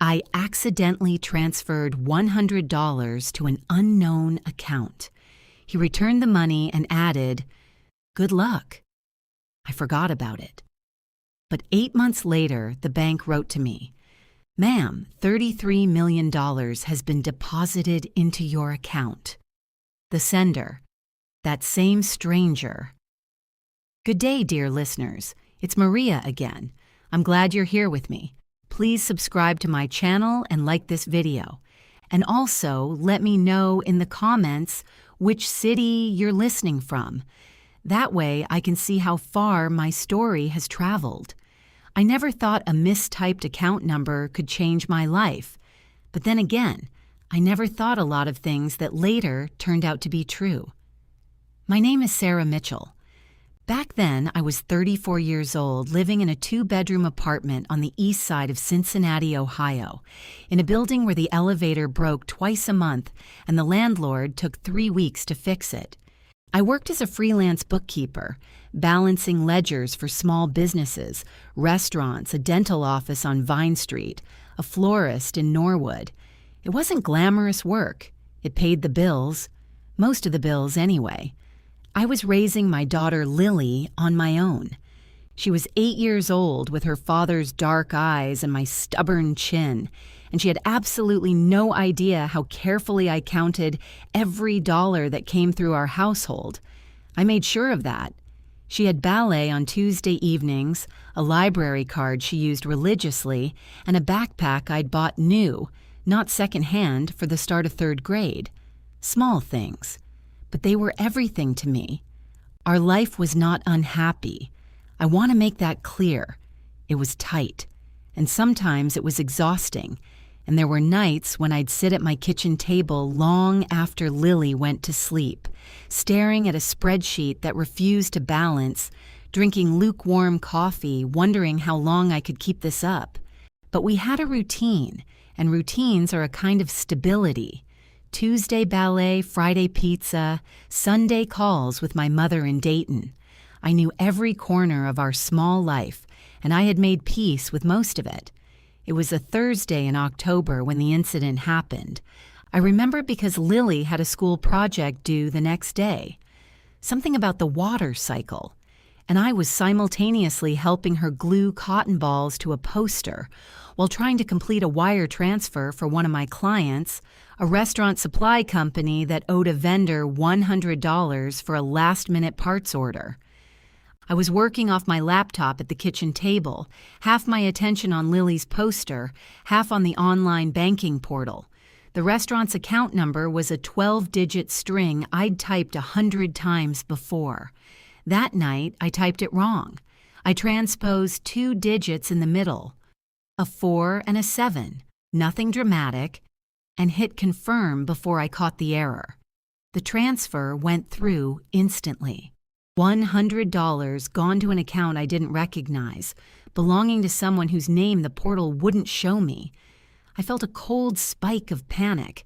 I accidentally transferred $100 to an unknown account. He returned the money and added, "Good luck." I forgot about it. But 8 months later, the bank wrote to me, "Ma'am, $33 million has been deposited into your account." The sender, that same stranger. Good day, dear listeners. It's Maria again. I'm glad you're here with me. Please subscribe to my channel and like this video. And also let me know in the comments which city you're listening from. That way I can see how far my story has traveled. I never thought a mistyped account number could change my life. But then again, I never thought a lot of things that later turned out to be true. My name is Sarah Mitchell. Back then, I was 34 years old, living in a 2-bedroom apartment on the east side of Cincinnati, Ohio, in a building where the elevator broke twice a month and the landlord took 3 weeks to fix it. I worked as a freelance bookkeeper, balancing ledgers for small businesses, restaurants, a dental office on Vine Street, a florist in Norwood. It wasn't glamorous work. It paid the bills. Most of the bills, anyway. I was raising my daughter Lily on my own. She was 8 years old with her father's dark eyes and my stubborn chin, and she had absolutely no idea how carefully I counted every dollar that came through our household. I made sure of that. She had ballet on Tuesday evenings, a library card she used religiously, and a backpack I'd bought new, not secondhand, for the start of 3rd grade. Small things. But they were everything to me. Our life was not unhappy. I want to make that clear. It was tight, and sometimes it was exhausting, and there were nights when I'd sit at my kitchen table long after Lily went to sleep, staring at a spreadsheet that refused to balance, drinking lukewarm coffee, wondering how long I could keep this up. But we had a routine, and routines are a kind of stability. Tuesday ballet, Friday pizza, Sunday calls with my mother in Dayton. I knew every corner of our small life, and I had made peace with most of it. It was a Thursday in October when the incident happened. I remember because Lily had a school project due the next day. Something about the water cycle. And I was simultaneously helping her glue cotton balls to a poster while trying to complete a wire transfer for one of my clients, a restaurant supply company that owed a vendor $100 for a last-minute parts order. I was working off my laptop at the kitchen table, half my attention on Lily's poster, half on the online banking portal. The restaurant's account number was a 12-digit string I'd typed 100 times before. That night, I typed it wrong. I transposed 2 digits in the middle, a 4 and a 7, nothing dramatic, and hit confirm before I caught the error. The transfer went through instantly. $100 gone to an account I didn't recognize, belonging to someone whose name the portal wouldn't show me. I felt a cold spike of panic.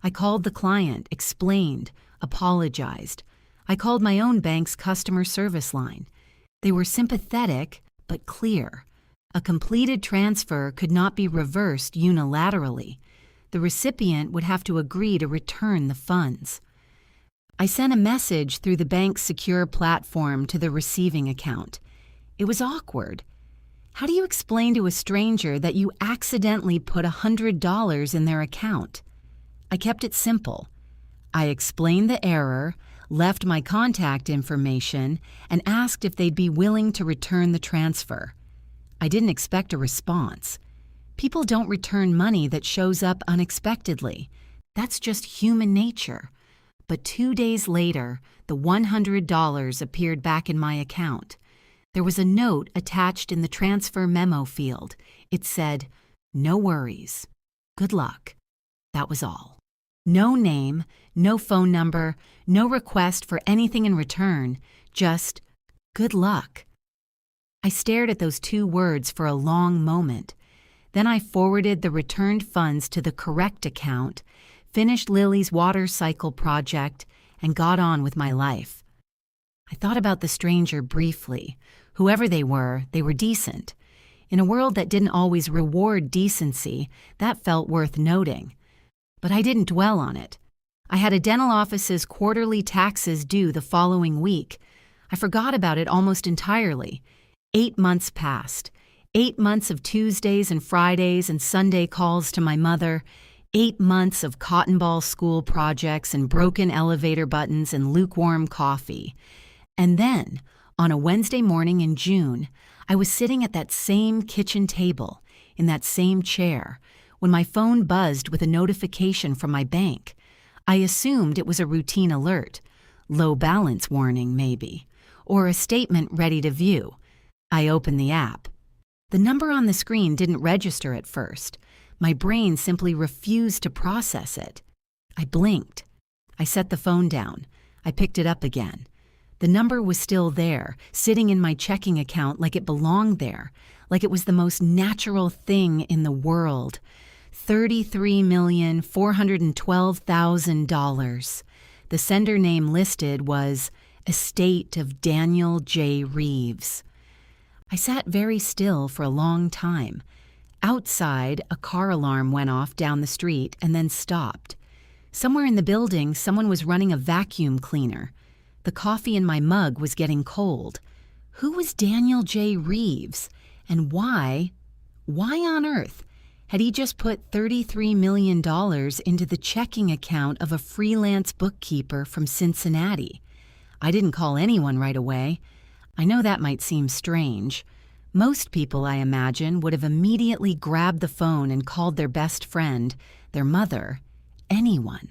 I called the client, explained, apologized. I called my own bank's customer service line. They were sympathetic, but clear. A completed transfer could not be reversed unilaterally. The recipient would have to agree to return the funds. I sent a message through the bank's secure platform to the receiving account. It was awkward. How do you explain to a stranger that you accidentally put $100 in their account? I kept it simple. I explained the error, left my contact information, and asked if they'd be willing to return the transfer. I didn't expect a response. People don't return money that shows up unexpectedly. That's just human nature. But 2 days later, the $100 appeared back in my account. There was a note attached in the transfer memo field. It said, "No worries. Good luck." That was all. No name, no phone number, no request for anything in return, just good luck. I stared at those 2 words for a long moment. Then I forwarded the returned funds to the correct account, finished Lily's water cycle project, and got on with my life. I thought about the stranger briefly. Whoever they were decent. In a world that didn't always reward decency, that felt worth noting. But I didn't dwell on it. I had a dental office's quarterly taxes due the following week. I forgot about it almost entirely. 8 months passed. 8 months of Tuesdays and Fridays and Sunday calls to my mother. 8 months of cotton ball school projects and broken elevator buttons and lukewarm coffee. And then, on a Wednesday morning in June, I was sitting at that same kitchen table, in that same chair, when my phone buzzed with a notification from my bank. I assumed it was a routine alert, low balance warning maybe, or a statement ready to view. I opened the app. The number on the screen didn't register at first. My brain simply refused to process it. I blinked. I set the phone down. I picked it up again. The number was still there, sitting in my checking account like it belonged there, like it was the most natural thing in the world. $33,412,000. The sender name listed was Estate of Daniel J. Reeves. I sat very still for a long time. Outside, a car alarm went off down the street and then stopped. Somewhere in the building, someone was running a vacuum cleaner. The coffee in my mug was getting cold. Who was Daniel J. Reeves? And why on earth, had he just put $33 million into the checking account of a freelance bookkeeper from Cincinnati? I didn't call anyone right away. I know that might seem strange. Most people, I imagine, would have immediately grabbed the phone and called their best friend, their mother, anyone.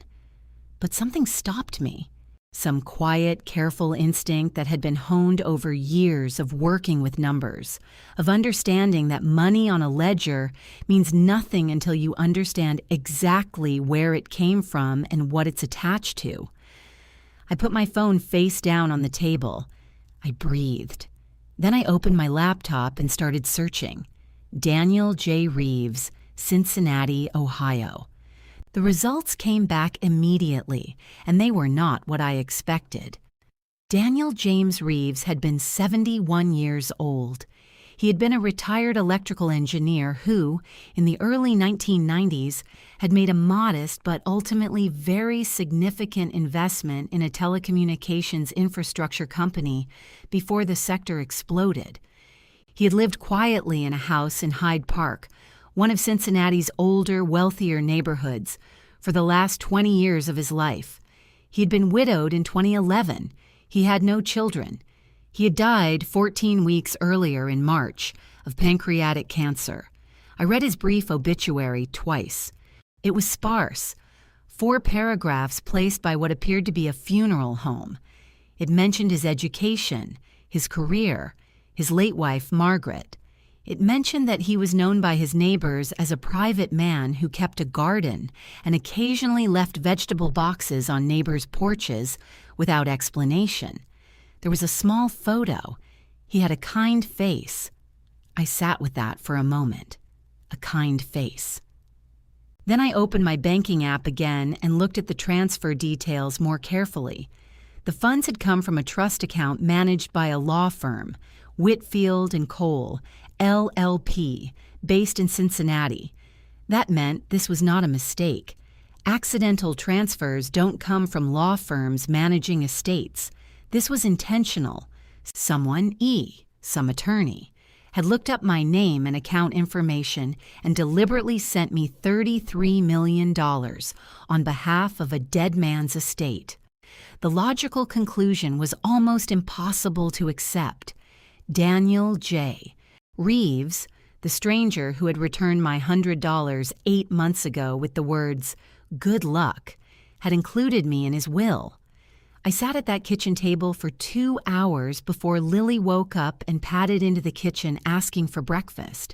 But something stopped me. Some quiet, careful instinct that had been honed over years of working with numbers, of understanding that money on a ledger means nothing until you understand exactly where it came from and what it's attached to. I put my phone face down on the table. I breathed. Then I opened my laptop and started searching. Daniel J. Reeves, Cincinnati, Ohio. The results came back immediately, and they were not what I expected. Daniel James Reeves had been 71 years old. He had been a retired electrical engineer who, in the early 1990s, had made a modest but ultimately very significant investment in a telecommunications infrastructure company before the sector exploded. He had lived quietly in a house in Hyde Park, one of Cincinnati's older, wealthier neighborhoods, for the last 20 years of his life. He had been widowed in 2011. He had no children. He had died 14 weeks earlier in March of pancreatic cancer. I read his brief obituary twice. It was sparse. 4 paragraphs placed by what appeared to be a funeral home. It mentioned his education, his career, his late wife, Margaret. It mentioned that he was known by his neighbors as a private man who kept a garden and occasionally left vegetable boxes on neighbors' porches without explanation. There was a small photo. He had a kind face. I sat with that for a moment. A kind face. Then I opened my banking app again and looked at the transfer details more carefully. The funds had come from a trust account managed by a law firm, Whitfield & Cole, LLP, based in Cincinnati. That meant this was not a mistake. Accidental transfers don't come from law firms managing estates. This was intentional. Someone, some attorney, had looked up my name and account information and deliberately sent me $33 million on behalf of a dead man's estate. The logical conclusion was almost impossible to accept. Daniel J. Reeves, the stranger who had returned my $100 8 months ago with the words, "Good luck," had included me in his will. I sat at that kitchen table for 2 hours before Lily woke up and padded into the kitchen asking for breakfast.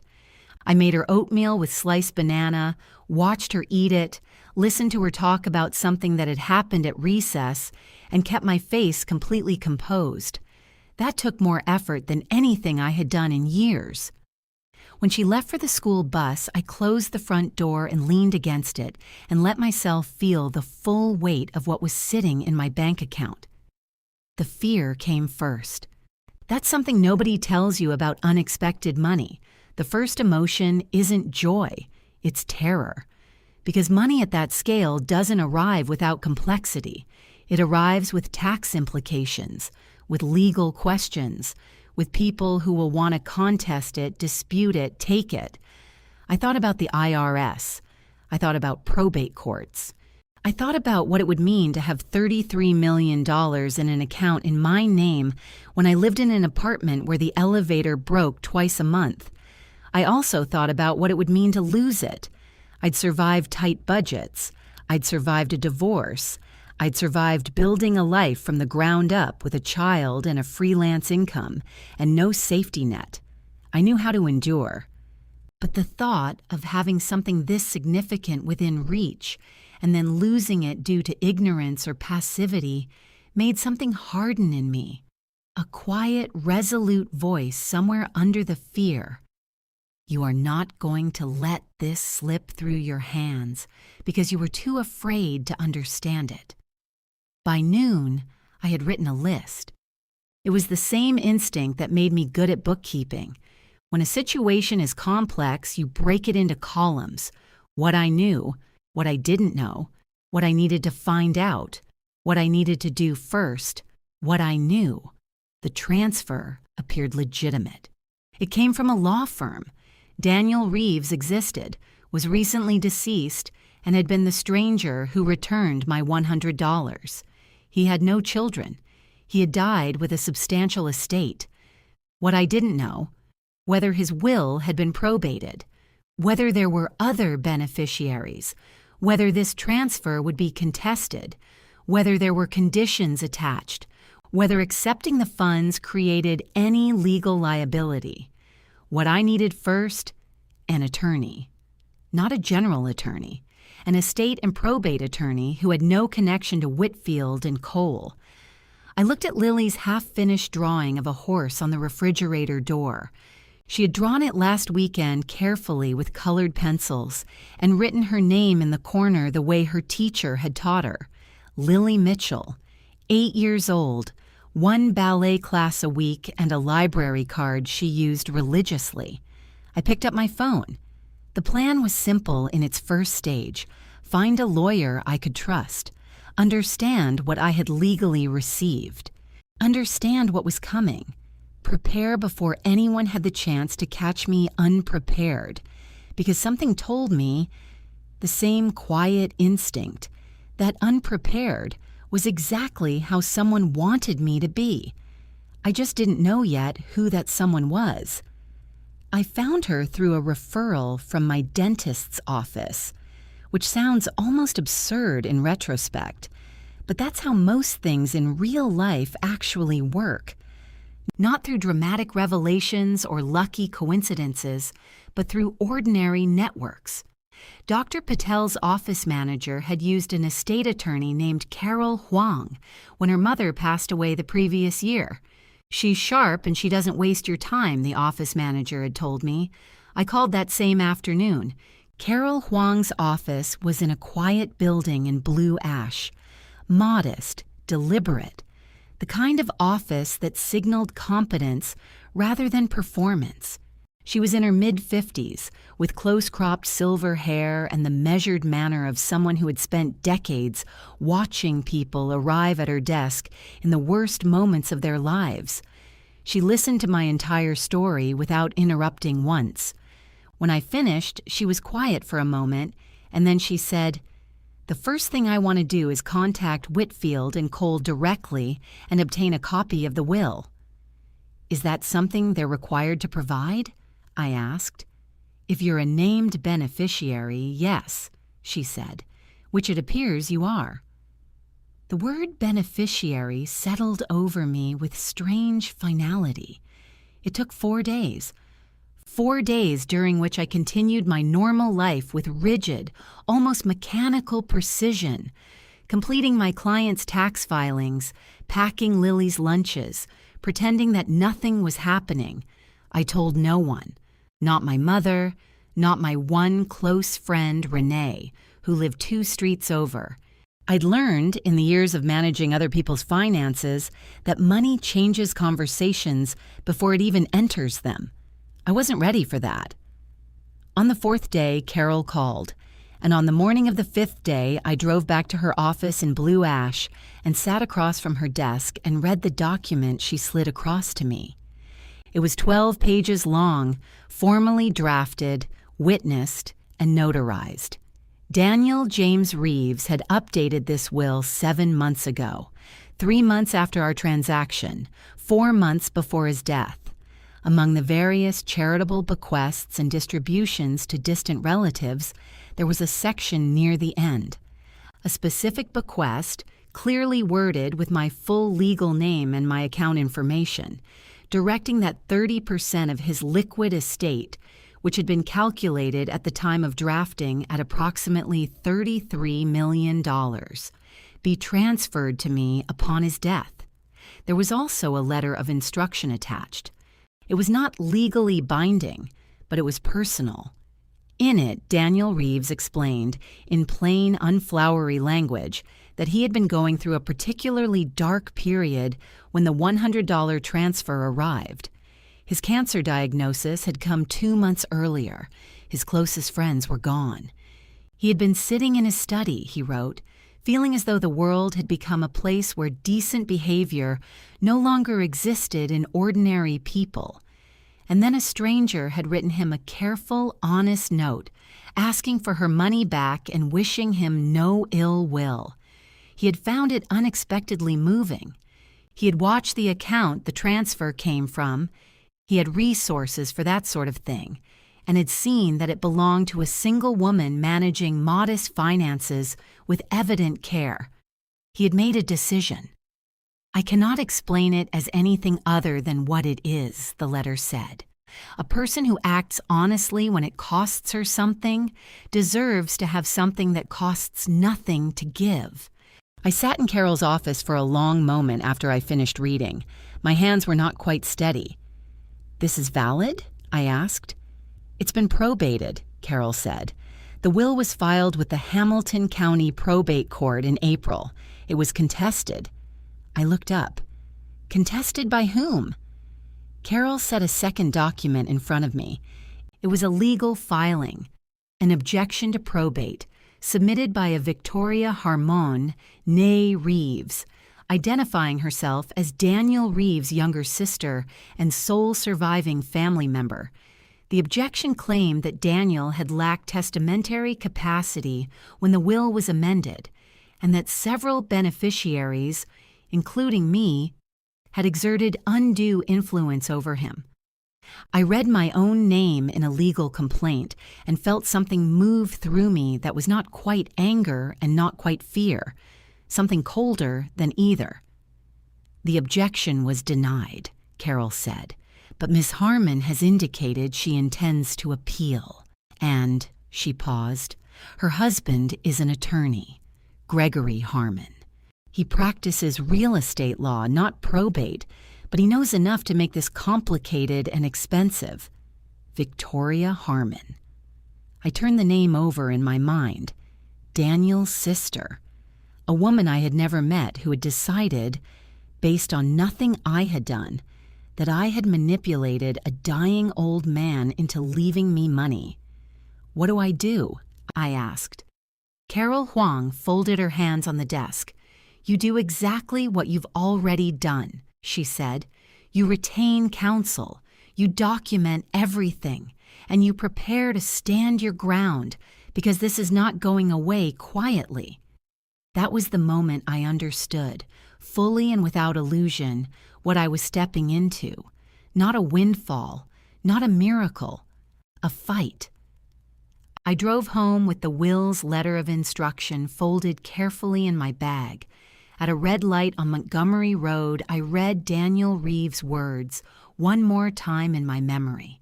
I made her oatmeal with sliced banana, watched her eat it, listened to her talk about something that had happened at recess, and kept my face completely composed. That took more effort than anything I had done in years. When she left for the school bus, I closed the front door and leaned against it and let myself feel the full weight of what was sitting in my bank account. The fear came first. That's something nobody tells you about unexpected money. The first emotion isn't joy, it's terror. Because money at that scale doesn't arrive without complexity. It arrives with tax implications, with legal questions, with people who will want to contest it, dispute it, take it. I thought about the IRS. I thought about probate courts. I thought about what it would mean to have $33 million in an account in my name when I lived in an apartment where the elevator broke twice a month. I also thought about what it would mean to lose it. I'd survived tight budgets. I'd survived a divorce. I'd survived building a life from the ground up with a child and a freelance income and no safety net. I knew how to endure. But the thought of having something this significant within reach and then losing it due to ignorance or passivity made something harden in me. A quiet, resolute voice somewhere under the fear. You are not going to let this slip through your hands because you were too afraid to understand it. By noon, I had written a list. It was the same instinct that made me good at bookkeeping. When a situation is complex, you break it into columns. What I knew, what I didn't know, what I needed to find out, what I needed to do first, what I knew. The transfer appeared legitimate. It came from a law firm. Daniel Reeves existed, was recently deceased, and had been the stranger who returned my $100. He had no children. He had died with a substantial estate. What I didn't know, whether his will had been probated, whether there were other beneficiaries, whether this transfer would be contested, whether there were conditions attached, whether accepting the funds created any legal liability. What I needed first, an attorney. Not a general attorney, an estate and probate attorney who had no connection to Whitfield and Cole. I looked at Lily's half-finished drawing of a horse on the refrigerator door. She had drawn it last weekend carefully with colored pencils and written her name in the corner the way her teacher had taught her. Lily Mitchell, 8 years old, 1 ballet class a week and a library card she used religiously. I picked up my phone. The plan was simple in its first stage. Find a lawyer I could trust. Understand what I had legally received. Understand what was coming. Prepare before anyone had the chance to catch me unprepared. Because something told me, the same quiet instinct, that unprepared was exactly how someone wanted me to be. I just didn't know yet who that someone was. I found her through a referral from my dentist's office, which sounds almost absurd in retrospect, but that's how most things in real life actually work. Not through dramatic revelations or lucky coincidences, but through ordinary networks. Dr. Patel's office manager had used an estate attorney named Carol Huang when her mother passed away the previous year. She's sharp and she doesn't waste your time, the office manager had told me. I called that same afternoon. Carol Huang's office was in a quiet building in Blue Ash. Modest, deliberate. The kind of office that signaled competence rather than performance. She was in her mid-50s, with close-cropped silver hair and the measured manner of someone who had spent decades watching people arrive at her desk in the worst moments of their lives. She listened to my entire story without interrupting once. When I finished, she was quiet for a moment, and then she said, "The first thing I want to do is contact Whitfield and Cole directly and obtain a copy of the will." "Is that something they're required to provide?" I asked. "If you're a named beneficiary, yes," she said, "which it appears you are." The word beneficiary settled over me with strange finality. It took 4 days. 4 days during which I continued my normal life with rigid, almost mechanical precision, completing my clients' tax filings, packing Lily's lunches, pretending that nothing was happening. I told no one. Not my mother, not my one close friend, Renee, who lived 2 streets over. I'd learned in the years of managing other people's finances that money changes conversations before it even enters them. I wasn't ready for that. On the 4th day, Carol called, and on the morning of the 5th day, I drove back to her office in Blue Ash and sat across from her desk and read the document she slid across to me. It was 12 pages long, formally drafted, witnessed, and notarized. Daniel James Reeves had updated this will 7 months ago, 3 months after our transaction, 4 months before his death. Among the various charitable bequests and distributions to distant relatives, there was a section near the end. A specific bequest, clearly worded with my full legal name and my account information, directing that 30% of his liquid estate, which had been calculated at the time of drafting at approximately $33 million, be transferred to me upon his death. There was also a letter of instruction attached. It was not legally binding, but it was personal. In it, Daniel Reeves explained, in plain, unflowery language, that he had been going through a particularly dark period when the $100 transfer arrived. His cancer diagnosis had come 2 months earlier. His closest friends were gone. He had been sitting in his study, he wrote, feeling as though the world had become a place where decent behavior no longer existed in ordinary people. And then a stranger had written him a careful, honest note, asking for her money back and wishing him no ill will. He had found it unexpectedly moving. He had watched the account the transfer came from. He had resources for that sort of thing, and had seen that it belonged to a single woman managing modest finances with evident care. He had made a decision. I cannot explain it as anything other than what it is, the letter said. A person who acts honestly when it costs her something deserves to have something that costs nothing to give. I sat in Carol's office for a long moment after I finished reading. My hands were not quite steady. "This is valid?" I asked. "It's been probated," Carol said. "The will was filed with the Hamilton County Probate Court in April. It was contested." I looked up. Contested by whom? Carol set a second document in front of me. It was a legal filing, an objection to probate, submitted by a Victoria Harmon, née Reeves, identifying herself as Daniel Reeves' younger sister and sole surviving family member. The objection claimed that Daniel had lacked testamentary capacity when the will was amended, and that several beneficiaries, including me, had exerted undue influence over him. I read my own name in a legal complaint and felt something move through me that was not quite anger and not quite fear, something colder than either. "The objection was denied," Carol said, "but Miss Harmon has indicated she intends to appeal. And," she paused, "her husband is an attorney, Gregory Harmon. He practices real estate law, not probate, but he knows enough to make this complicated and expensive. Victoria Harmon." I turned the name over in my mind. Daniel's sister. A woman I had never met who had decided, based on nothing I had done, that I had manipulated a dying old man into leaving me money. "What do I do?" I asked. Carol Huang folded her hands on the desk. "You do exactly what you've already done," she said. "You retain counsel, you document everything, and you prepare to stand your ground, because this is not going away quietly." That was the moment I understood, fully and without illusion, what I was stepping into. Not a windfall, not a miracle, a fight. I drove home with the will's letter of instruction folded carefully in my bag. At a red light on Montgomery Road, I read Daniel Reeves' words one more time in my memory.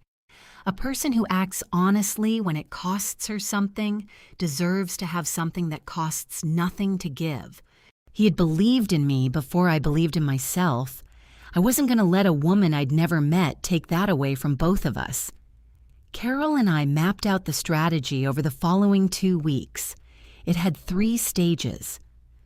A person who acts honestly when it costs her something deserves to have something that costs nothing to give. He had believed in me before I believed in myself. I wasn't going to let a woman I'd never met take that away from both of us. Carol and I mapped out the strategy over the following 2 weeks. It had 3 stages.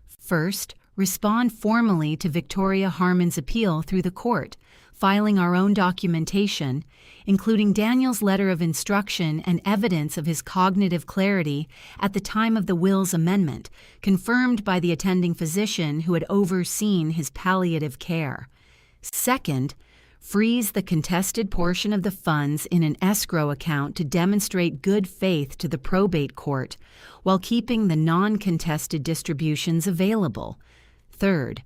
First, respond formally to Victoria Harmon's appeal through the court, filing our own documentation, including Daniel's letter of instruction and evidence of his cognitive clarity at the time of the will's amendment, confirmed by the attending physician who had overseen his palliative care. Second, freeze the contested portion of the funds in an escrow account to demonstrate good faith to the probate court, while keeping the non-contested distributions available. Third,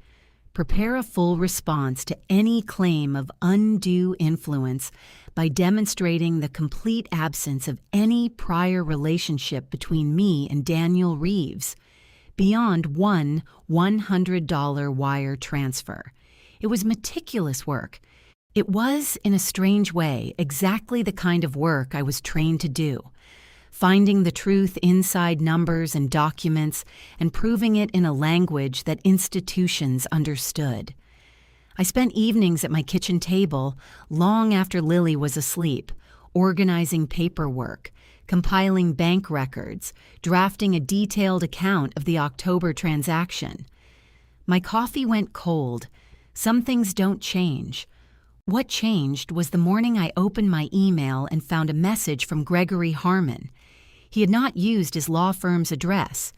prepare a full response to any claim of undue influence by demonstrating the complete absence of any prior relationship between me and Daniel Reeves, beyond one $100 wire transfer. It was meticulous work. It was, in a strange way, exactly the kind of work I was trained to do, finding the truth inside numbers and documents and proving it in a language that institutions understood. I spent evenings at my kitchen table long after Lily was asleep, organizing paperwork, compiling bank records, drafting a detailed account of the October transaction. My coffee went cold. Some things don't change. What changed was the morning I opened my email and found a message from Gregory Harmon. He had not used his law firm's address.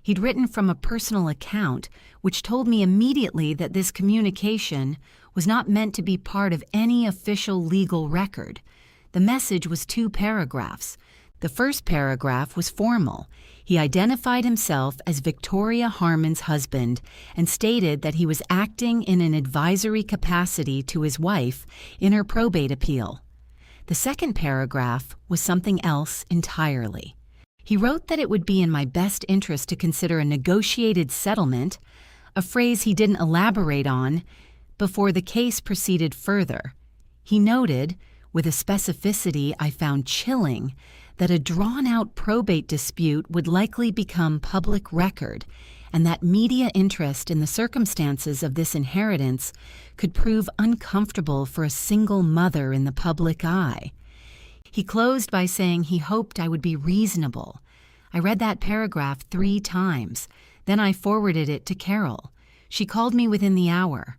He'd written from a personal account, which told me immediately that this communication was not meant to be part of any official legal record. The message was 2 paragraphs. The first paragraph was formal. He identified himself as Victoria Harmon's husband and stated that he was acting in an advisory capacity to his wife in her probate appeal. The second paragraph was something else entirely. He wrote that it would be in my best interest to consider a negotiated settlement, a phrase he didn't elaborate on, before the case proceeded further. He noted, with a specificity I found chilling, that a drawn-out probate dispute would likely become public record, and that media interest in the circumstances of this inheritance could prove uncomfortable for a single mother in the public eye. He closed by saying he hoped I would be reasonable. I read that paragraph 3 times. Then I forwarded it to Carol. She called me within the hour.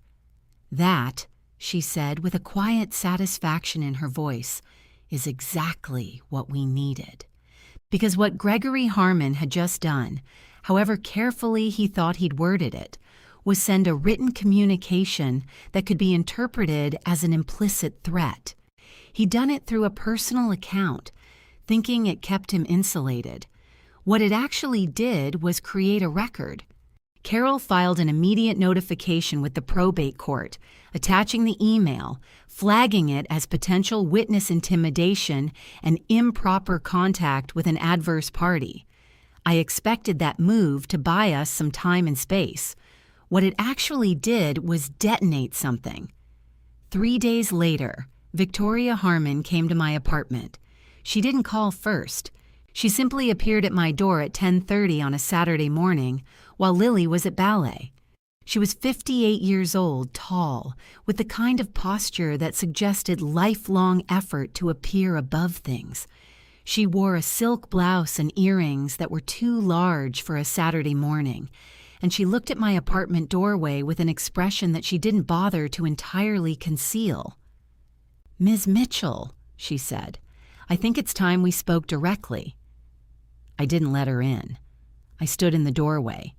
"That," she said with a quiet satisfaction in her voice, "is exactly what we needed." Because what Gregory Harmon had just done, however carefully he thought he'd worded it, was send a written communication that could be interpreted as an implicit threat. He'd done it through a personal account, thinking it kept him insulated. What it actually did was create a record. Carol filed an immediate notification with the probate court, attaching the email, flagging it as potential witness intimidation and improper contact with an adverse party. I expected that move to buy us some time and space. What it actually did was detonate something. 3 days later, Victoria Harmon came to my apartment. She didn't call first. She simply appeared at my door at 10:30 on a Saturday morning while Lily was at ballet. She was 58 years old, tall, with the kind of posture that suggested lifelong effort to appear above things. She wore a silk blouse and earrings that were too large for a Saturday morning, and she looked at my apartment doorway with an expression that she didn't bother to entirely conceal. "Ms. Mitchell," she said, "I think it's time we spoke directly." I didn't let her in. I stood in the doorway.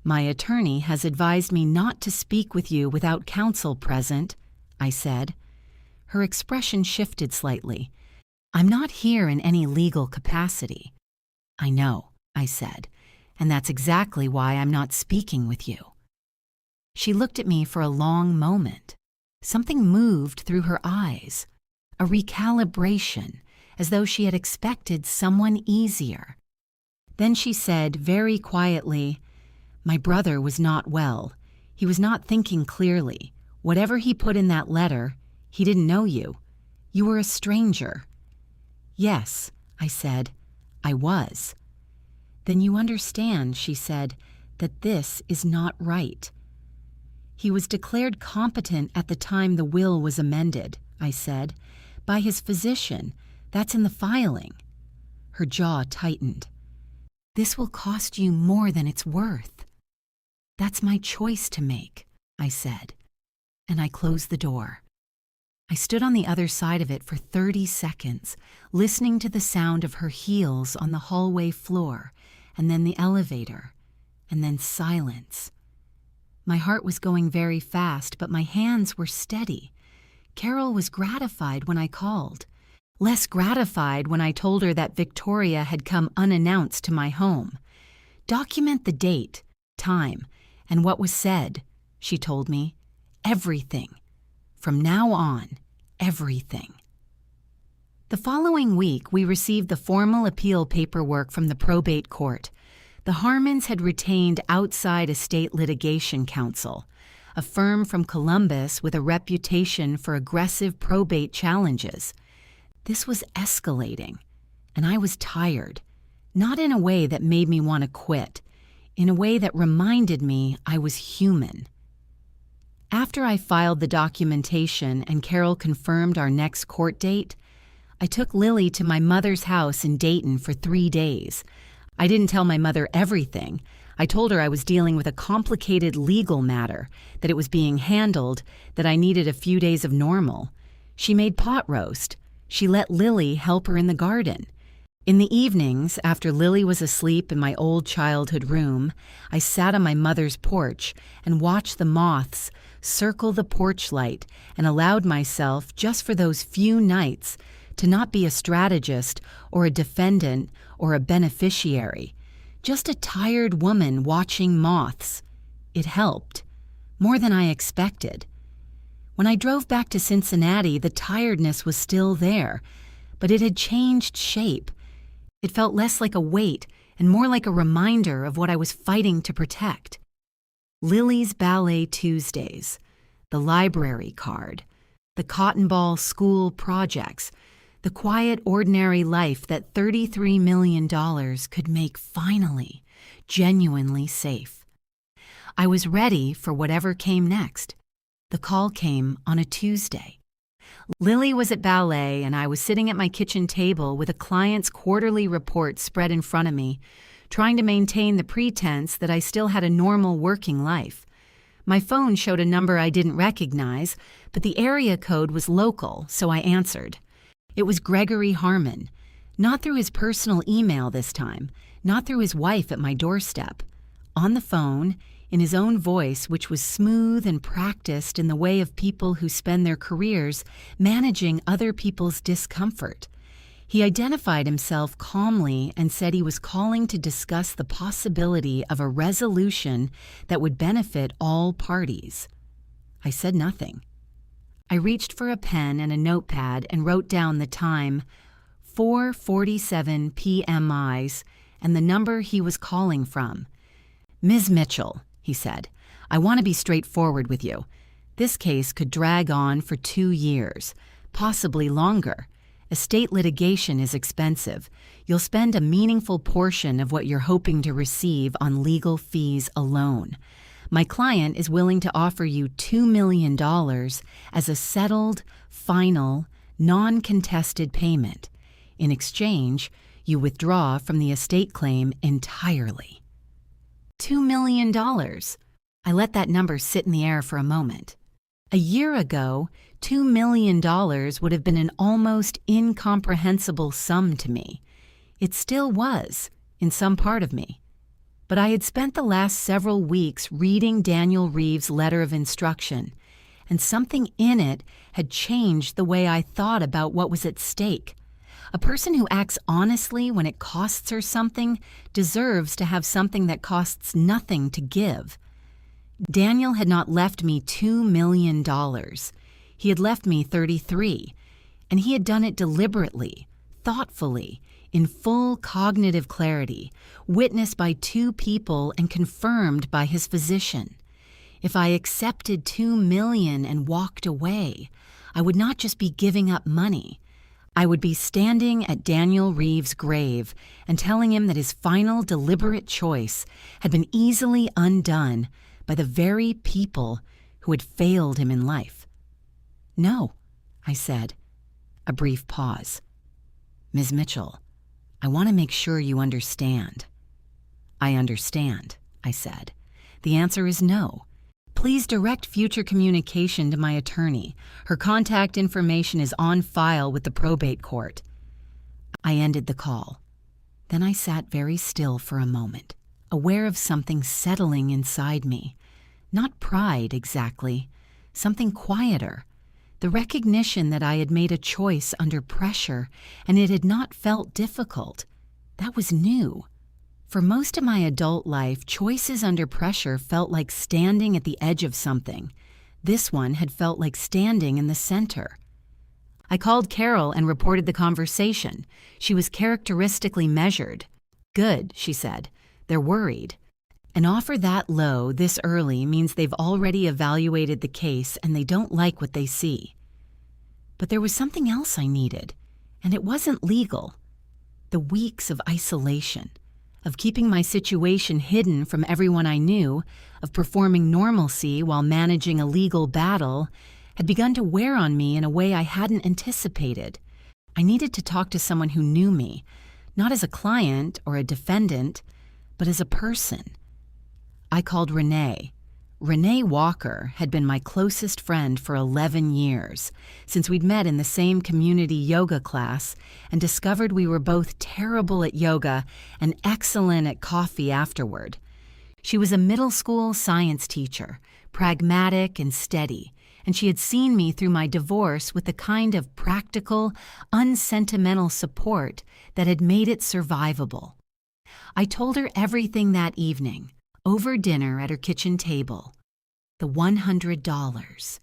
"My attorney has advised me not to speak with you without counsel present," I said. Her expression shifted slightly. "I'm not here in any legal capacity." "I know," I said, "and that's exactly why I'm not speaking with you." She looked at me for a long moment. Something moved through her eyes, a recalibration, as though she had expected someone easier. Then she said very quietly, "My brother was not well. He was not thinking clearly. Whatever he put in that letter, he didn't know you. You were a stranger." "Yes," I said, "I was." "Then you understand," she said, "that this is not right." "He was declared competent at the time the will was amended," I said, "by his physician. That's in the filing." Her jaw tightened. "This will cost you more than it's worth." "That's my choice to make," I said, and I closed the door. I stood on the other side of it for 30 seconds, listening to the sound of her heels on the hallway floor, and then the elevator, and then silence. My heart was going very fast, but my hands were steady. Carol was gratified when I called. Less gratified when I told her that Victoria had come unannounced to my home. "Document the date, time, and what was said," she told me. "Everything. From now on, everything." The following week, we received the formal appeal paperwork from the probate court. The Harmons had retained outside estate litigation counsel, a firm from Columbus with a reputation for aggressive probate challenges. This was escalating, and I was tired, not in a way that made me want to quit, in a way that reminded me I was human. After I filed the documentation and Carol confirmed our next court date, I took Lily to my mother's house in Dayton for 3 days. I didn't tell my mother everything. I told her I was dealing with a complicated legal matter, that it was being handled, that I needed a few days of normal. She made pot roast. She let Lily help her in the garden. In the evenings, after Lily was asleep in my old childhood room, I sat on my mother's porch and watched the moths circle the porch light and allowed myself, just for those few nights, to not be a strategist or a defendant or a beneficiary, just a tired woman watching moths. It helped, more than I expected. When I drove back to Cincinnati, the tiredness was still there, but it had changed shape. It felt less like a weight and more like a reminder of what I was fighting to protect. Lily's Ballet Tuesdays, the library card, the cotton ball school projects, the quiet, ordinary life that $33 million could make finally, genuinely safe. I was ready for whatever came next. The call came on a Tuesday. Lily was at ballet, and I was sitting at my kitchen table with a client's quarterly report spread in front of me, trying to maintain the pretense that I still had a normal working life. My phone showed a number I didn't recognize, but the area code was local, so I answered. It was Gregory Harmon, not through his personal email this time, not through his wife at my doorstep. On the phone, in his own voice, which was smooth and practiced in the way of people who spend their careers managing other people's discomfort. He identified himself calmly and said he was calling to discuss the possibility of a resolution that would benefit all parties. I said nothing. I reached for a pen and a notepad and wrote down the time, 4:47 p.m.i's, and the number he was calling from. "Ms. Mitchell," he said, "I want to be straightforward with you. This case could drag on for 2 years, possibly longer. Estate litigation is expensive. You'll spend a meaningful portion of what you're hoping to receive on legal fees alone. My client is willing to offer you $2 million as a settled, final, non-contested payment. In exchange, you withdraw from the estate claim entirely." $2 million. I let that number sit in the air for a moment. A year ago, $2 million would have been an almost incomprehensible sum to me. It still was, in some part of me. But I had spent the last several weeks reading Daniel Reeves' letter of instruction, and something in it had changed the way I thought about what was at stake. A person who acts honestly when it costs her something deserves to have something that costs nothing to give. Daniel had not left me $2 million. He had left me 33, and he had done it deliberately, thoughtfully, in full cognitive clarity, witnessed by 2 people and confirmed by his physician. If I accepted $2 million and walked away, I would not just be giving up money. I would be standing at Daniel Reeves' grave and telling him that his final deliberate choice had been easily undone by the very people who had failed him in life. "No," I said. A brief pause. "Ms. Mitchell, I want to make sure you understand." "I understand," I said. "The answer is no. Please direct future communication to my attorney. Her contact information is on file with the probate court. I ended the call. Then I sat very still for a moment, aware of something settling inside me. Not pride, exactly. Something quieter. The recognition that I had made a choice under pressure, and it had not felt difficult. That was new. For most of my adult life, choices under pressure felt like standing at the edge of something. This one had felt like standing in the center. I called Carol and reported the conversation. She was characteristically measured. "Good," she said. "They're worried." An offer that low, this early, means they've already evaluated the case and they don't like what they see. But there was something else I needed, and it wasn't legal. The weeks of isolation, of keeping my situation hidden from everyone I knew, of performing normalcy while managing a legal battle, had begun to wear on me in a way I hadn't anticipated. I needed to talk to someone who knew me, not as a client or a defendant, but as a person. I called Renee. Renee Walker had been my closest friend for 11 years, since we'd met in the same community yoga class and discovered we were both terrible at yoga and excellent at coffee afterward. She was a middle school science teacher, pragmatic and steady, and she had seen me through my divorce with the kind of practical, unsentimental support that had made it survivable. I told her everything that evening, over dinner at her kitchen table. The $100,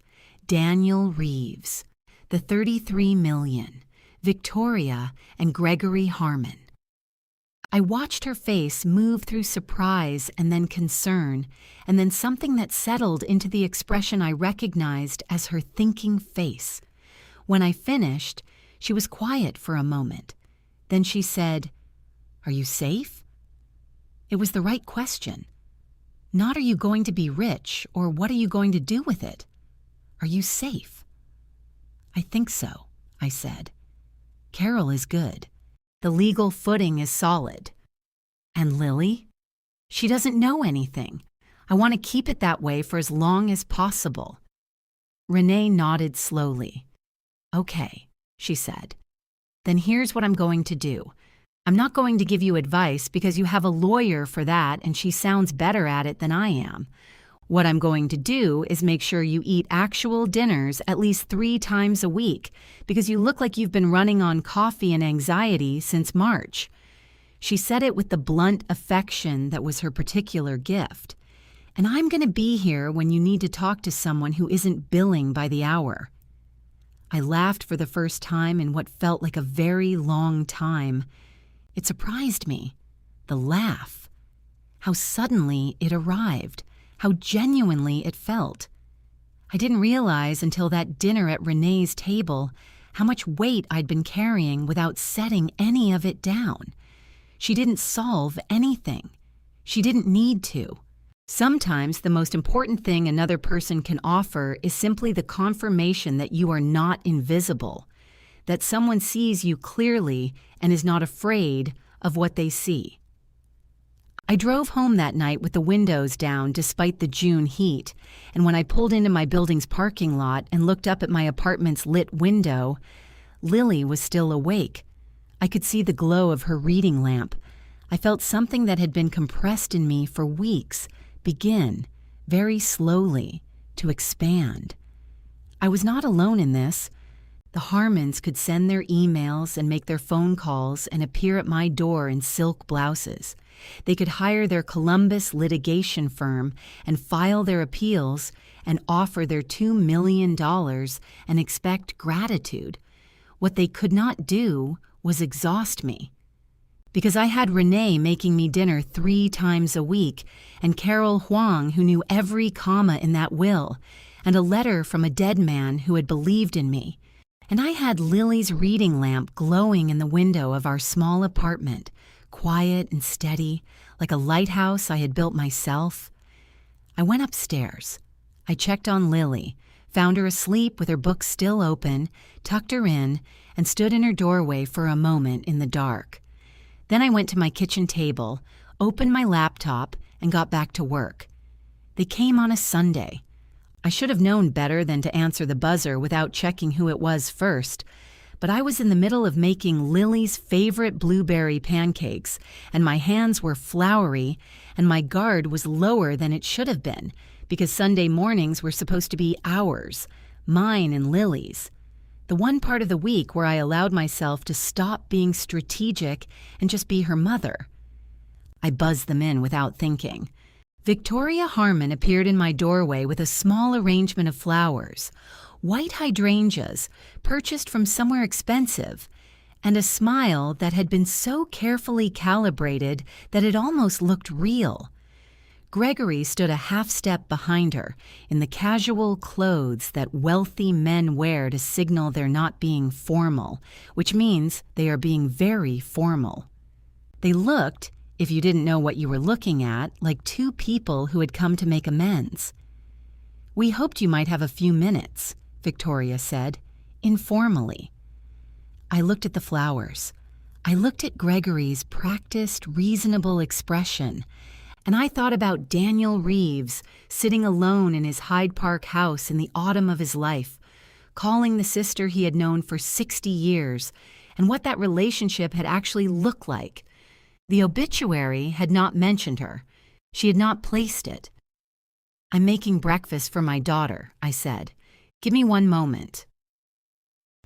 Daniel Reeves, the $33 million, Victoria and Gregory Harmon. I watched her face move through surprise and then concern, and then something that settled into the expression I recognized as her thinking face. When I finished, she was quiet for a moment. Then she said, "Are you safe?" It was the right question. Not "are you going to be rich?" or "what are you going to do with it?" "Are you safe?" "I think so," I said. "Carol is good. The legal footing is solid." "And Lily?" "She doesn't know anything. I want to keep it that way for as long as possible." Renee nodded slowly. "Okay," she said. "Then here's what I'm going to do. I'm not going to give you advice because you have a lawyer for that and she sounds better at it than I am. What I'm going to do is make sure you eat actual dinners at least 3 times a week because you look like you've been running on coffee and anxiety since March." She said it with the blunt affection that was her particular gift. "And I'm going to be here when you need to talk to someone who isn't billing by the hour." I laughed for the first time in what felt like a very long time. It surprised me. The laugh. How suddenly it arrived. How genuinely it felt. I didn't realize until that dinner at Renee's table how much weight I'd been carrying without setting any of it down. She didn't solve anything. She didn't need to. Sometimes the most important thing another person can offer is simply the confirmation that you are not invisible, that someone sees you clearly and is not afraid of what they see. I drove home that night with the windows down despite the June heat, and when I pulled into my building's parking lot and looked up at my apartment's lit window, Lily was still awake. I could see the glow of her reading lamp. I felt something that had been compressed in me for weeks begin, very slowly, to expand. I was not alone in this. The Harmons could send their emails and make their phone calls and appear at my door in silk blouses. They could hire their Columbus litigation firm and file their appeals and offer their $2 million and expect gratitude. What they could not do was exhaust me. Because I had Renee making me dinner 3 times a week, and Carol Huang who knew every comma in that will, and a letter from a dead man who had believed in me. And I had Lily's reading lamp glowing in the window of our small apartment, quiet and steady, like a lighthouse I had built myself. I went upstairs. I checked on Lily, found her asleep with her book still open, tucked her in, and stood in her doorway for a moment in the dark. Then I went to my kitchen table, opened my laptop, and got back to work. They came on a Sunday. I should have known better than to answer the buzzer without checking who it was first, but I was in the middle of making Lily's favorite blueberry pancakes, and my hands were floury, and my guard was lower than it should have been, because Sunday mornings were supposed to be ours, mine and Lily's. The one part of the week where I allowed myself to stop being strategic and just be her mother. I buzzed them in without thinking. Victoria Harmon appeared in my doorway with a small arrangement of flowers, white hydrangeas purchased from somewhere expensive, and a smile that had been so carefully calibrated that it almost looked real. Gregory stood a half step behind her in the casual clothes that wealthy men wear to signal they're not being formal, which means they are being very formal. They looked, if you didn't know what you were looking at, like two people who had come to make amends. "We hoped you might have a few minutes," Victoria said, informally. I looked at the flowers. I looked at Gregory's practiced, reasonable expression, and I thought about Daniel Reeves sitting alone in his Hyde Park house in the autumn of his life, calling the sister he had known for 60 years, and what that relationship had actually looked like. The obituary had not mentioned her. She had not placed it. "I'm making breakfast for my daughter," I said. "Give me one moment."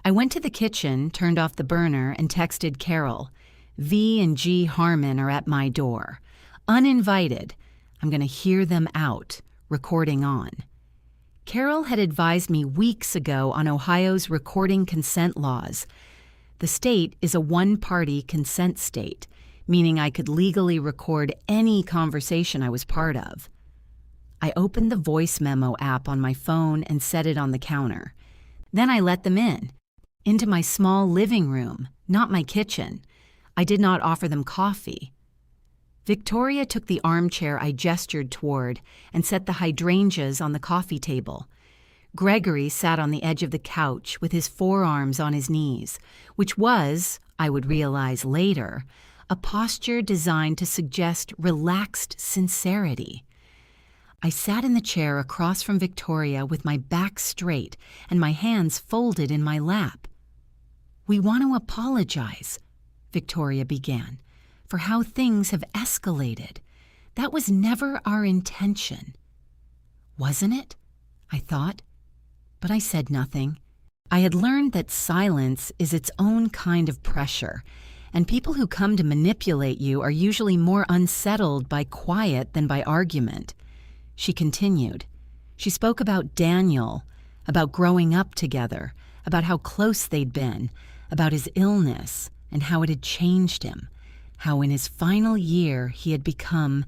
I went to the kitchen, turned off the burner, and texted Carol. "V and G Harmon are at my door. Uninvited. I'm going to hear them out. Recording on." Carol had advised me weeks ago on Ohio's recording consent laws. The state is a one-party consent state, meaning I could legally record any conversation I was part of. I opened the voice memo app on my phone and set it on the counter. Then I let them in, into my small living room, not my kitchen. I did not offer them coffee. Victoria took the armchair I gestured toward and set the hydrangeas on the coffee table. Gregory sat on the edge of the couch with his forearms on his knees, which was, I would realize later, a posture designed to suggest relaxed sincerity. I sat in the chair across from Victoria with my back straight and my hands folded in my lap. "We want to apologize," Victoria began, "for how things have escalated. That was never our intention." Wasn't it? I thought. But I said nothing. I had learned that silence is its own kind of pressure, and people who come to manipulate you are usually more unsettled by quiet than by argument. She continued. She spoke about Daniel, about growing up together, about how close they'd been, about his illness and how it had changed him, how in his final year he had become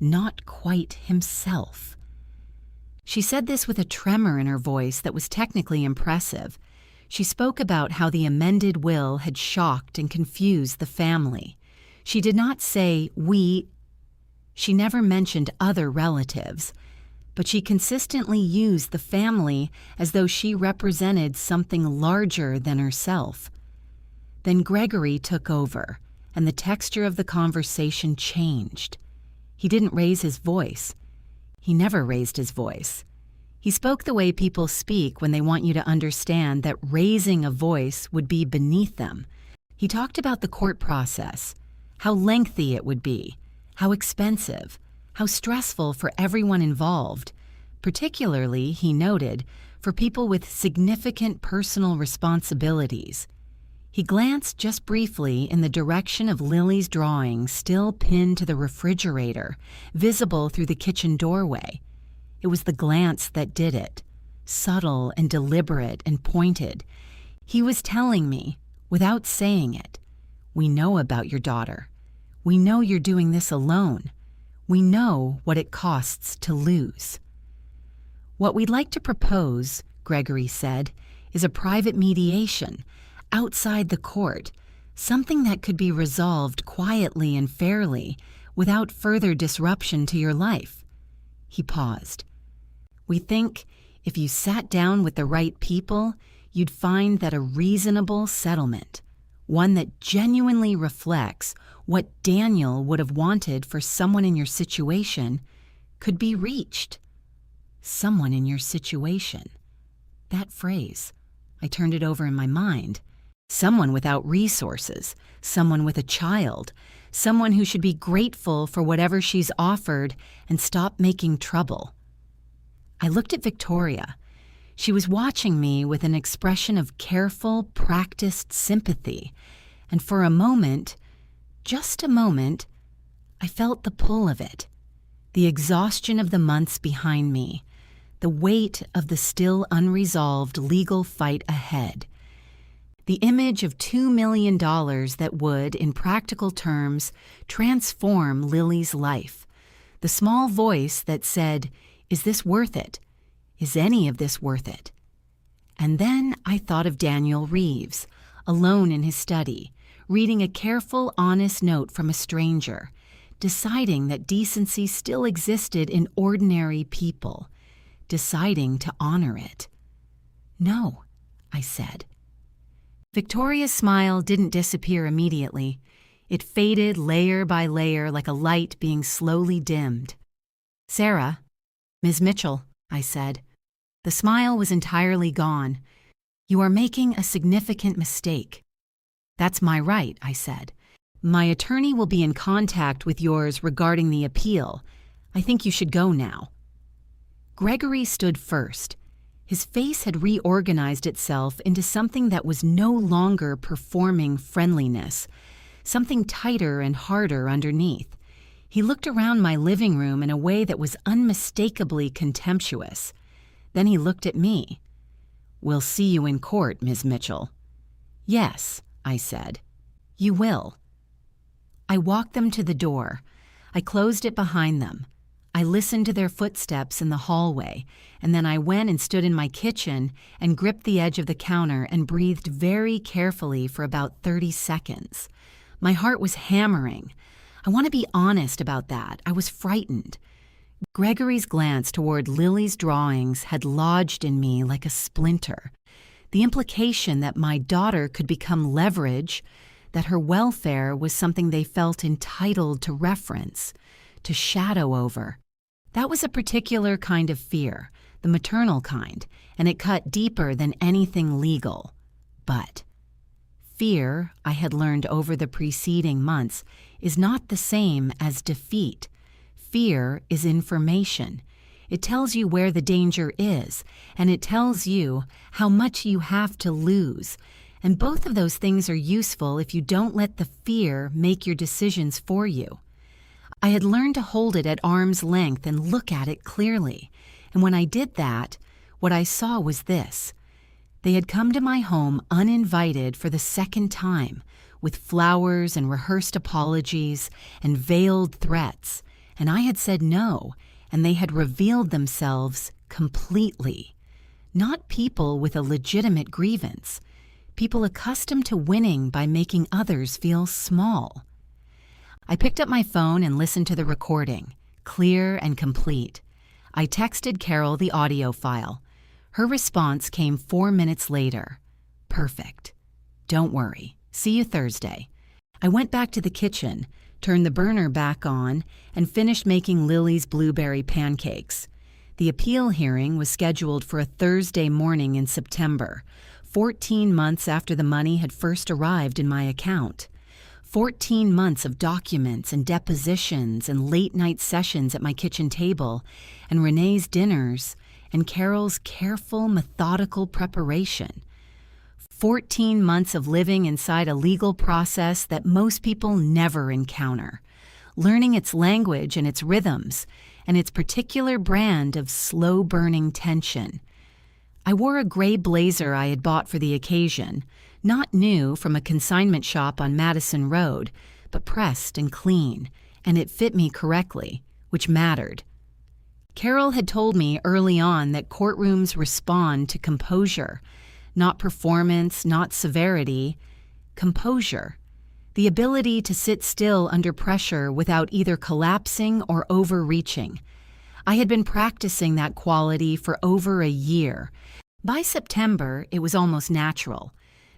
not quite himself. She said this with a tremor in her voice that was technically impressive. She spoke about how the amended will had shocked and confused the family. She did not say we. She never mentioned other relatives, but she consistently used the family as though she represented something larger than herself. Then Gregory took over, and the texture of the conversation changed. He didn't raise his voice. He never raised his voice. He spoke the way people speak when they want you to understand that raising a voice would be beneath them. He talked about the court process, how lengthy it would be, how expensive, how stressful for everyone involved, particularly, he noted, for people with significant personal responsibilities. He glanced just briefly in the direction of Lily's drawing still pinned to the refrigerator, visible through the kitchen doorway. It was the glance that did it, subtle and deliberate and pointed. He was telling me, without saying it, "We know about your daughter. We know you're doing this alone. We know what it costs to lose." "What we'd like to propose," Gregory said, "is a private mediation, outside the court, something that could be resolved quietly and fairly, without further disruption to your life." He paused. "We think if you sat down with the right people, you'd find that a reasonable settlement, one that genuinely reflects what Daniel would have wanted for someone in your situation, could be reached." Someone in your situation. That phrase. I turned it over in my mind. Someone without resources, someone with a child, someone who should be grateful for whatever she's offered and stop making trouble. I looked at Victoria. She was watching me with an expression of careful, practiced sympathy, and for a moment, just a moment, I felt the pull of it, the exhaustion of the months behind me, the weight of the still unresolved legal fight ahead. The image of $2 million that would, in practical terms, transform Lily's life. The small voice that said, "Is this worth it? Is any of this worth it?" And then I thought of Daniel Reeves, alone in his study, reading a careful, honest note from a stranger, deciding that decency still existed in ordinary people, deciding to honor it. "No," I said. Victoria's smile didn't disappear immediately. It faded layer by layer like a light being slowly dimmed. "Sarah, Ms. Mitchell," I said. The smile was entirely gone. "You are making a significant mistake." "That's my right," I said. "My attorney will be in contact with yours regarding the appeal. I think you should go now." Gregory stood first. His face had reorganized itself into something that was no longer performing friendliness, something tighter and harder underneath. He looked around my living room in a way that was unmistakably contemptuous. Then he looked at me. "We'll see you in court, Ms. Mitchell." "Yes," I said. "You will." I walked them to the door. I closed it behind them. I listened to their footsteps in the hallway, and then I went and stood in my kitchen and gripped the edge of the counter and breathed very carefully for about 30 seconds. My heart was hammering. I want to be honest about that. I was frightened. Gregory's glance toward Lily's drawings had lodged in me like a splinter. The implication that my daughter could become leverage, that her welfare was something they felt entitled to reference, to shadow over. That was a particular kind of fear, the maternal kind, and it cut deeper than anything legal. But fear, I had learned over the preceding months, is not the same as defeat. Fear is information. It tells you where the danger is, and it tells you how much you have to lose. And both of those things are useful if you don't let the fear make your decisions for you. I had learned to hold it at arm's length and look at it clearly. And when I did that, what I saw was this. They had come to my home uninvited for the second time, with flowers and rehearsed apologies and veiled threats. And I had said no, and they had revealed themselves completely. Not people with a legitimate grievance. People accustomed to winning by making others feel small. I picked up my phone and listened to the recording, clear and complete. I texted Carol the audio file. Her response came 4 minutes later. "Perfect. Don't worry. See you Thursday." I went back to the kitchen, turned the burner back on, and finished making Lily's blueberry pancakes. The appeal hearing was scheduled for a Thursday morning in September, 14 months after the money had first arrived in my account. 14 months of documents and depositions and late-night sessions at my kitchen table, and Renee's dinners, and Carol's careful, methodical preparation. 14 months of living inside a legal process that most people never encounter, learning its language and its rhythms, and its particular brand of slow-burning tension. I wore a gray blazer I had bought for the occasion, not new from a consignment shop on Madison Road, but pressed and clean, and it fit me correctly, which mattered. Carol had told me early on that courtrooms respond to composure, not performance, not severity, composure, the ability to sit still under pressure without either collapsing or overreaching. I had been practicing that quality for over a year. By September, it was almost natural.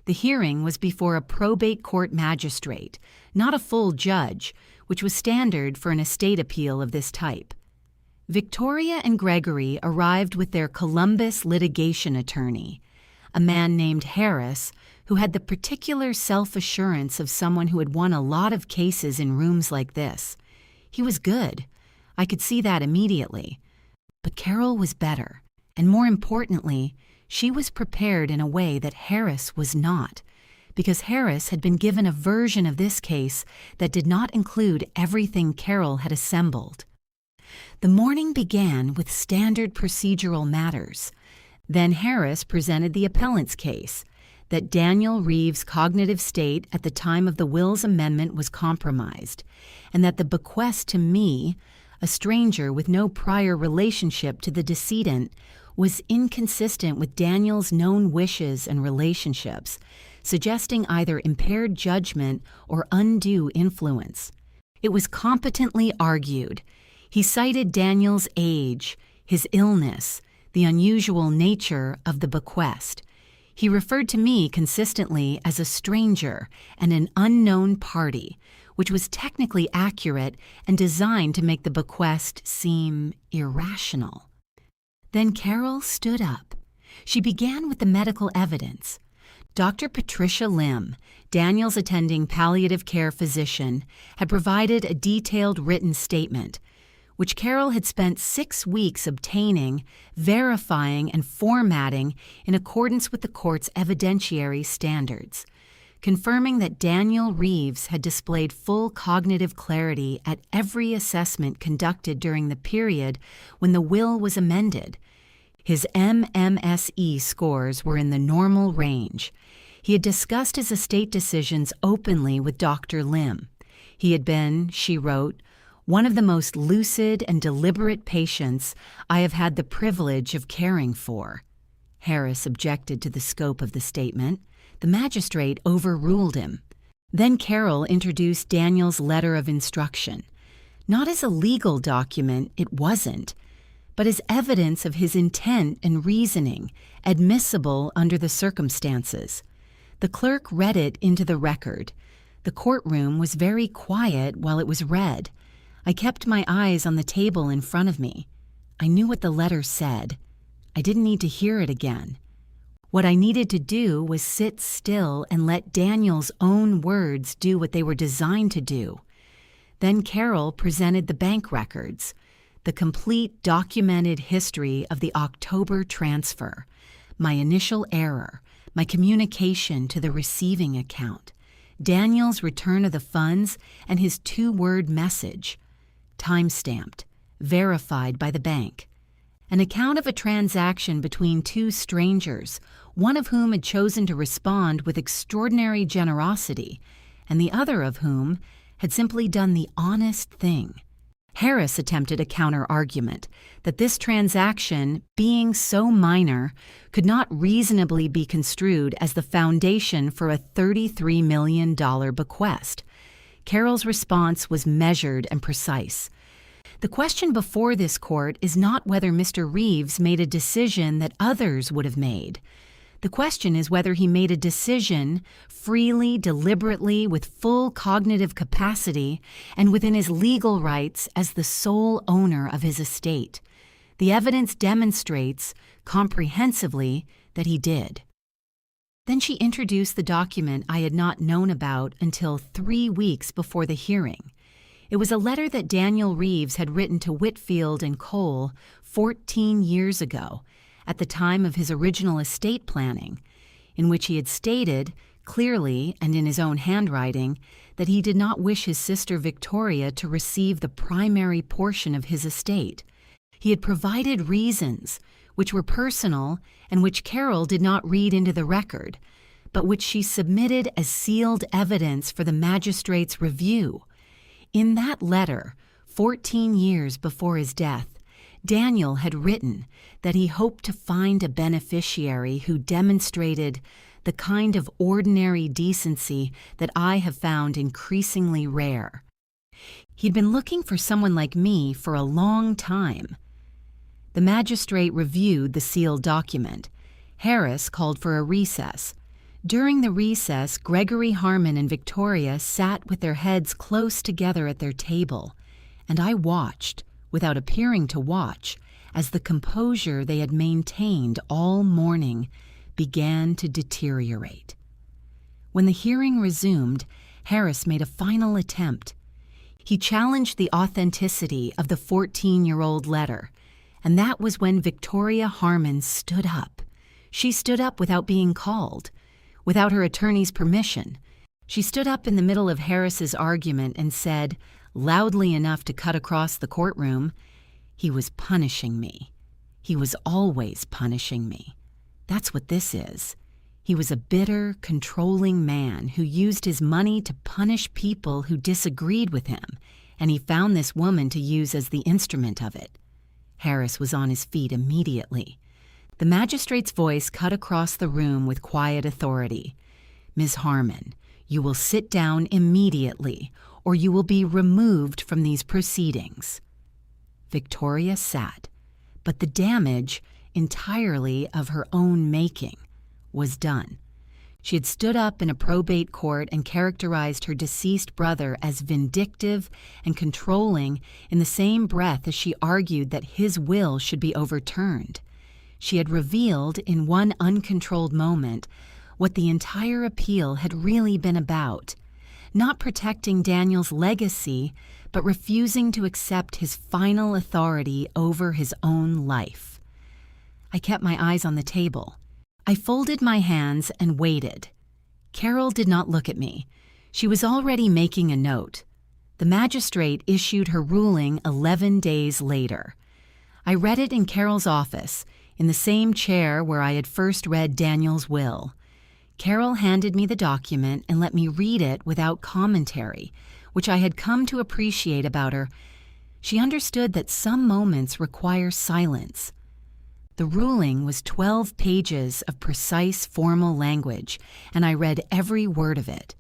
The hearing was before a probate court magistrate, not a full judge, which was standard for an estate appeal of this type. Victoria and Gregory arrived with their Columbus litigation attorney, a man named Harris, who had the particular self-assurance of someone who had won a lot of cases in rooms like this. He was good. I could see that immediately. But Carol was better, and more importantly, she was prepared in a way that Harris was not, because Harris had been given a version of this case that did not include everything Carol had assembled. The morning began with standard procedural matters. Then Harris presented the appellant's case, that Daniel Reeves' cognitive state at the time of the will's amendment was compromised, and that the bequest to me, a stranger with no prior relationship to the decedent, was inconsistent with Daniel's known wishes and relationships, suggesting either impaired judgment or undue influence. It was competently argued. He cited Daniel's age, his illness, the unusual nature of the bequest. He referred to me consistently as a stranger and an unknown party, which was technically accurate and designed to make the bequest seem irrational. Then Carol stood up. She began with the medical evidence. Dr. Patricia Lim, Daniel's attending palliative care physician, had provided a detailed written statement, which Carol had spent 6 weeks obtaining, verifying, and formatting in accordance with the court's evidentiary standards, confirming that Daniel Reeves had displayed full cognitive clarity at every assessment conducted during the period when the will was amended. His MMSE scores were in the normal range. He had discussed his estate decisions openly with Dr. Lim. He had been, she wrote, one of the most lucid and deliberate patients I have had the privilege of caring for. Harris objected to the scope of the statement. The magistrate overruled him. Then Carol introduced Daniel's letter of instruction. Not as a legal document, it wasn't, but as evidence of his intent and reasoning, admissible under the circumstances. The clerk read it into the record. The courtroom was very quiet while it was read. I kept my eyes on the table in front of me. I knew what the letter said. I didn't need to hear it again. What I needed to do was sit still and let Daniel's own words do what they were designed to do. Then Carol presented the bank records, the complete documented history of the October transfer, my initial error, my communication to the receiving account, Daniel's return of the funds, and his 2-word message, time-stamped, verified by the bank. An account of a transaction between 2 strangers, one of whom had chosen to respond with extraordinary generosity, and the other of whom had simply done the honest thing. Harris attempted a counter-argument that this transaction, being so minor, could not reasonably be construed as the foundation for a $33 million bequest. Carol's response was measured and precise. The question before this court is not whether Mr. Reeves made a decision that others would have made. The question is whether he made a decision freely, deliberately, with full cognitive capacity, and within his legal rights as the sole owner of his estate. The evidence demonstrates, comprehensively, that he did. Then she introduced the document I had not known about until 3 weeks before the hearing. It was a letter that Daniel Reeves had written to Whitfield and Cole 14 years ago, at the time of his original estate planning, in which he had stated, clearly and in his own handwriting, that he did not wish his sister Victoria to receive the primary portion of his estate. He had provided reasons, which were personal and which Carol did not read into the record, but which she submitted as sealed evidence for the magistrate's review. In that letter, 14 years before his death, Daniel had written that he hoped to find a beneficiary who demonstrated the kind of ordinary decency that I have found increasingly rare. He'd been looking for someone like me for a long time. The magistrate reviewed the sealed document. Harris called for a recess. During the recess, Gregory Harmon and Victoria sat with their heads close together at their table, and I watched, without appearing to watch, as the composure they had maintained all morning began to deteriorate. When the hearing resumed, Harris made a final attempt. He challenged the authenticity of the 14-year-old letter, and that was when Victoria Harmons stood up. She stood up without being called, without her attorney's permission. She stood up in the middle of Harris's argument and said, loudly enough to cut across the courtroom, "He was punishing me. He was always punishing me. That's what this is. He was a bitter, controlling man who used his money to punish people who disagreed with him, and he found this woman to use as the instrument of it." Harris was on his feet immediately. The magistrate's voice cut across the room with quiet authority. "Ms. Harmon, you will sit down immediately, or you will be removed from these proceedings." Victoria sat, but the damage, entirely of her own making, was done. She had stood up in a probate court and characterized her deceased brother as vindictive and controlling in the same breath as she argued that his will should be overturned. She had revealed in one uncontrolled moment what the entire appeal had really been about, not protecting Daniel's legacy, but refusing to accept his final authority over his own life. I kept my eyes on the table. I folded my hands and waited. Carol did not look at me. She was already making a note. The magistrate issued her ruling 11 days later. I read it in Carol's office, in the same chair where I had first read Daniel's will. Carol handed me the document and let me read it without commentary, which I had come to appreciate about her. She understood that some moments require silence. The ruling was 12 pages of precise formal language, and I read every word of it.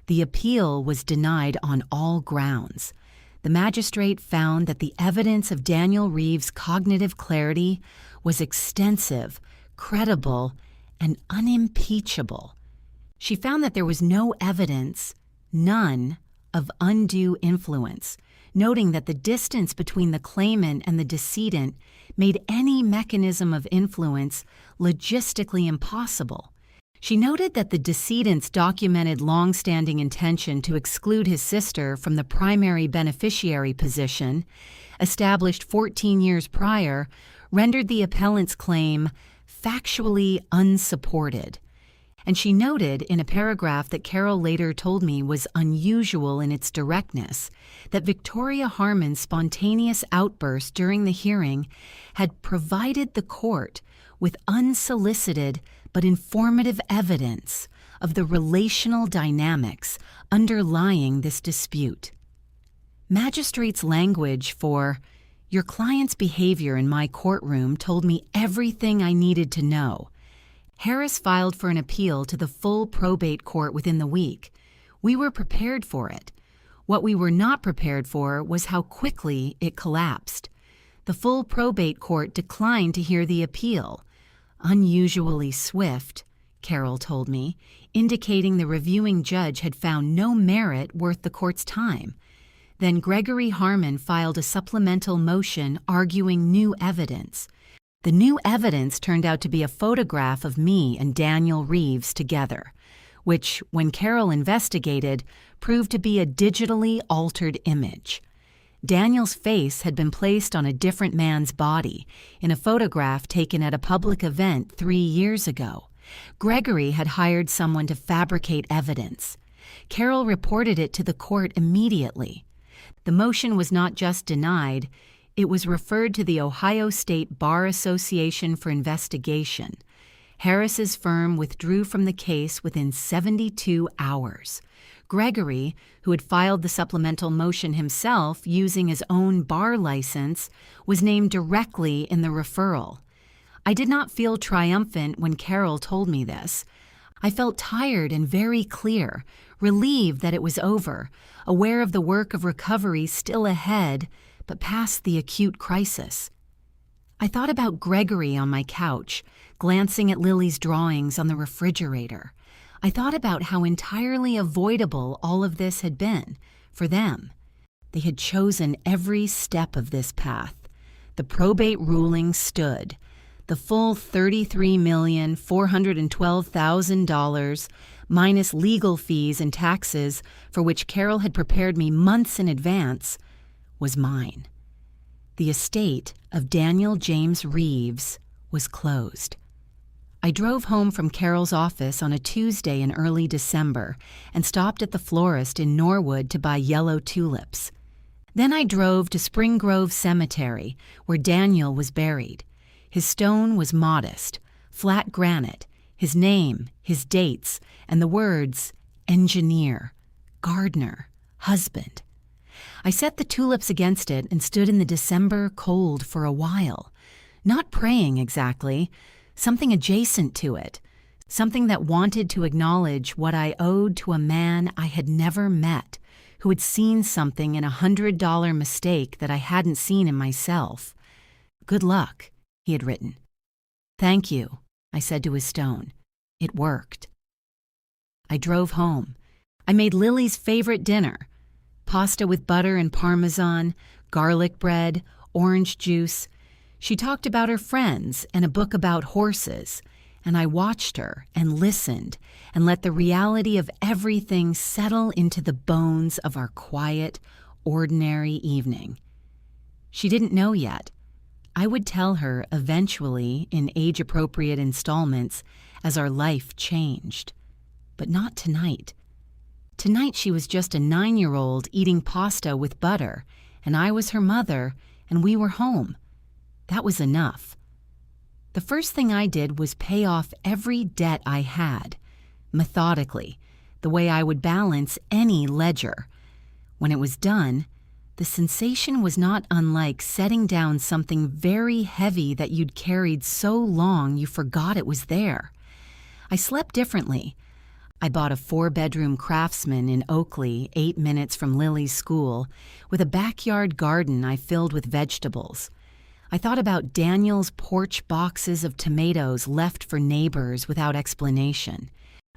The appeal was denied on all grounds. The magistrate found that the evidence of Daniel Reeves' cognitive clarity was extensive, credible, and unimpeachable. She found that there was no evidence, none, of undue influence, noting that the distance between the claimant and the decedent made any mechanism of influence logistically impossible. She noted that the decedent's documented long-standing intention to exclude his sister from the primary beneficiary position, established 14 years prior, rendered the appellant's claim factually unsupported. And she noted in a paragraph that Carol later told me was unusual in its directness, that Victoria Harmon's spontaneous outburst during the hearing had provided the court with unsolicited but informative evidence of the relational dynamics underlying this dispute. Magistrate's language for, "Your client's behavior in my courtroom told me everything I needed to know." Harris filed for an appeal to the full probate court within the week. We were prepared for it. What we were not prepared for was how quickly it collapsed. The full probate court declined to hear the appeal. Unusually swift, Carol told me, indicating the reviewing judge had found no merit worth the court's time. Then Gregory Harmon filed a supplemental motion arguing new evidence. The new evidence turned out to be a photograph of me and Daniel Reeves together, which, when Carol investigated, proved to be a digitally altered image. Daniel's face had been placed on a different man's body in a photograph taken at a public event 3 years ago. Gregory had hired someone to fabricate evidence. Carol reported it to the court immediately. The motion was not just denied, it was referred to the Ohio State Bar Association for investigation. Harris's firm withdrew from the case within 72 hours. Gregory, who had filed the supplemental motion himself using his own bar license, was named directly in the referral. I did not feel triumphant when Carol told me this. I felt tired and very clear, relieved that it was over, aware of the work of recovery still ahead, but past the acute crisis. I thought about Gregory on my couch, glancing at Lily's drawings on the refrigerator. I thought about how entirely avoidable all of this had been, for them. They had chosen every step of this path. The probate ruling stood. The full $33,412,000 minus legal fees and taxes for which Carol had prepared me months in advance was mine. The estate of Daniel James Reeves was closed. I drove home from Carol's office on a Tuesday in early December and stopped at the florist in Norwood to buy yellow tulips. Then I drove to Spring Grove Cemetery, where Daniel was buried. His stone was modest, flat granite, his name, his dates, and the words engineer, gardener, husband. I set the tulips against it and stood in the December cold for a while, not praying exactly, something adjacent to it, something that wanted to acknowledge what I owed to a man I had never met, who had seen something in $100 mistake that I hadn't seen in myself. Good luck, he had written. Thank you, I said to his stone. It worked. I drove home. I made Lily's favorite dinner: pasta with butter and parmesan, garlic bread, orange juice. She talked about her friends and a book about horses, and I watched her and listened and let the reality of everything settle into the bones of our quiet, ordinary evening. She didn't know yet. I would tell her eventually in age-appropriate installments as our life changed. But not tonight. Tonight she was just a 9-year-old eating pasta with butter, and I was her mother, and we were home. That was enough. The first thing I did was pay off every debt I had, methodically, the way I would balance any ledger. When it was done, the sensation was not unlike setting down something very heavy that you'd carried so long you forgot it was there. I slept differently. I bought a 4-bedroom Craftsman in Oakley, 8 minutes from Lily's school, with a backyard garden I filled with vegetables. I thought about Daniel's porch boxes of tomatoes left for neighbors without explanation.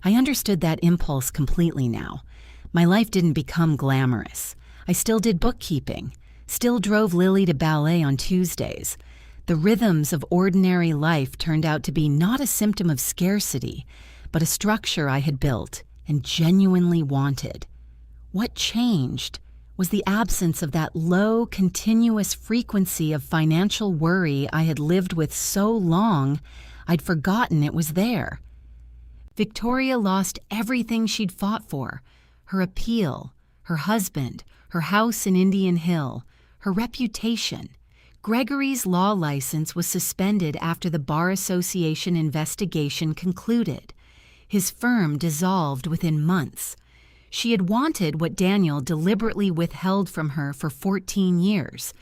I understood that impulse completely now. My life didn't become glamorous. I still did bookkeeping, still drove Lily to ballet on Tuesdays. The rhythms of ordinary life turned out to be not a symptom of scarcity, but a structure I had built and genuinely wanted. What changed was the absence of that low, continuous frequency of financial worry I had lived with so long I'd forgotten it was there. Victoria lost everything she'd fought for: her appeal, her husband, her house in Indian Hill, her reputation. Gregory's law license was suspended after the Bar Association investigation concluded. His firm dissolved within months. She had wanted what Daniel deliberately withheld from her for 14 years.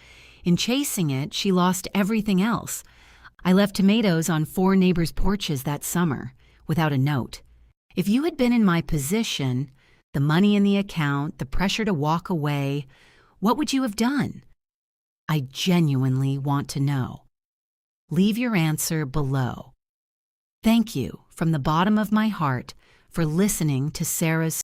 In chasing it, she lost everything else. I left tomatoes on 4 neighbors' porches that summer, without a note. If you had been in my position, the money in the account, the pressure to walk away, what would you have done? I genuinely want to know. Leave your answer below. Thank you from the bottom of my heart for listening to Sarah's